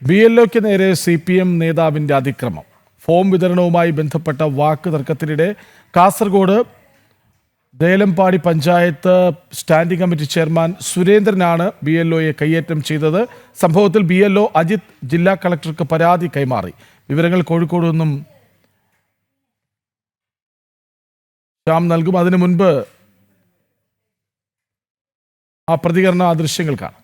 BLOയ്ക്ക് നേരെ CPM നേതാവിന്റെ അതിക്രമം. ഫോം വിതരണവുമായി ബന്ധപ്പെട്ട വാക്ക് തർക്കത്തിനിടെ Kasaragod Delampady panchayat standing committee chairman സുരേന്ദ്രനാണ് BLOയെ കയ്യേറ്റം ചെയ്തത്. സംഭവത്തിൽ BLO അജിത് ജില്ലാ കളക്ടർക്ക് പരാതി കൈമാറി. വിവരങ്ങൾ കോഴിക്കോട് നിന്നും ശ്യാം നൽകും. അതിനു മുൻപ് ആ പ്രതികരണ ദൃശ്യങ്ങൾ കാണാം.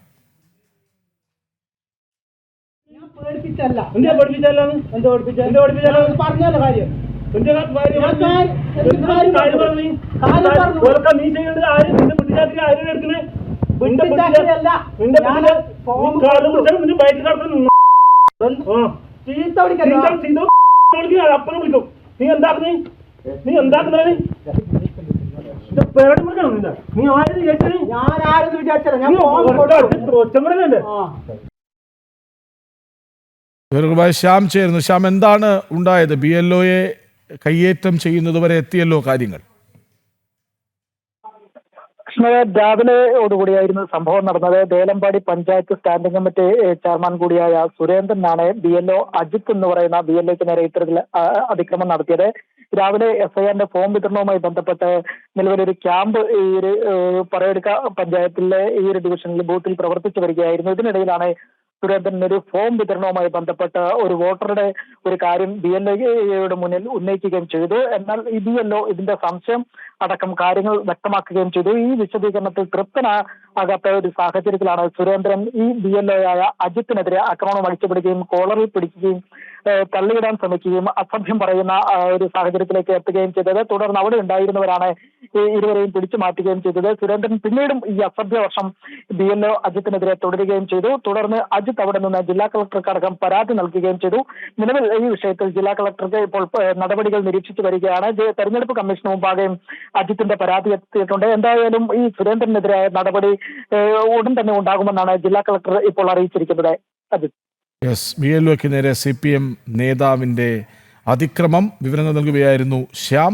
ശ്യാം ചേരുന്നു. ശ്യാം, എന്താണ് ഉണ്ടായത്? BLOയെ കയ്യേറ്റം ചെയ്യുന്നതുവരെ എത്തിയല്ലോ കാര്യങ്ങൾ. രാവിലെയോടുകൂടിയായിരുന്നു സംഭവം നടന്നത്. Delampady panchayat standing committee chairman കൂടിയായ സുരേന്ദ്രനാണ് BLO അജിത് എന്ന് പറയുന്ന BLOയ്ക്ക് നേരെ ഇത്തരത്തിൽ അതിക്രമം നടത്തിയത്. രാവിലെ FIRന്റെ ഫോം വിതരണവുമായി ബന്ധപ്പെട്ട് നിലവിലൊരു ക്യാമ്പ് ഈ ഒരു പറയെടുക്ക പഞ്ചായത്തിലെ ഈ ഒരു ഡിവിഷനിൽ ബൂത്തിൽ പ്രവർത്തിച്ചു വരികയായിരുന്നു. ഇതിനിടയിലാണ് സുരേന്ദ്രൻ ഒരു ഫോം വിതരണവുമായി ബന്ധപ്പെട്ട് ഒരു വോട്ടറുടെ ഒരു കാര്യം BLOയുടെ മുന്നിൽ ഉന്നയിക്കുകയും ചെയ്തു. എന്നാൽ ഈ BLO ഇതിന്റെ സംശയം അടക്കം കാര്യങ്ങൾ വ്യക്തമാക്കുകയും ചെയ്തു. ഈ വിശദീകരണത്തിൽ തൃപ്തനാകാത്ത ഒരു സാഹചര്യത്തിലാണ് സുരേന്ദ്രൻ ഈ BLOയായ അജിത്തിനെതിരെ ആക്രമണം അഴിച്ചുപിടിക്കുകയും കോളറിൽ പിടിക്കുകയും തള്ളിയിടാൻ ശ്രമിക്കുകയും അസഭ്യം പറയുന്ന ഒരു സാഹചര്യത്തിലേക്ക് എത്തുകയും ചെയ്തത്. തുടർന്ന് അവിടെ ഉണ്ടായിരുന്നവരാണ് ഇരുവരെയും പിടിച്ചു മാറ്റുകയും ചെയ്തത്. സുരേന്ദ്രൻ പിന്നീടും ഈ അസഭ്യ വർഷം BLO അജിത്തിനെതിരെ തുടരുകയും ചെയ്തു. തുടർന്ന് അജിത്ത് അവിടെ നിന്ന് ജില്ലാ കളക്ടർക്ക് അടക്കം പരാതി നൽകുകയും ചെയ്തു. നിലവിൽ ഈ വിഷയത്തിൽ ജില്ലാ കളക്ടർക്ക് ഇപ്പോൾ നടപടികൾ നിരീക്ഷിച്ചു വരികയാണ്. തെരഞ്ഞെടുപ്പ് കമ്മീഷന് മുമ്പാകെയും അജിത്തിന്റെ പരാതി എത്തിയിട്ടുണ്ട്. എന്തായാലും ഈ സുരേന്ദ്രനെതിരായ നടപടി ഉടൻ തന്നെ ഉണ്ടാകുമെന്നാണ് ജില്ലാ കളക്ടർ ഇപ്പോൾ അറിയിച്ചിരിക്കുന്നത്. അജിത്ത്, BLOയ്ക്ക് നേരെ CPM നേതാവിന്റെ അതിക്രമം. വിവരങ്ങൾ നൽകുകയായിരുന്നു ശ്യാം.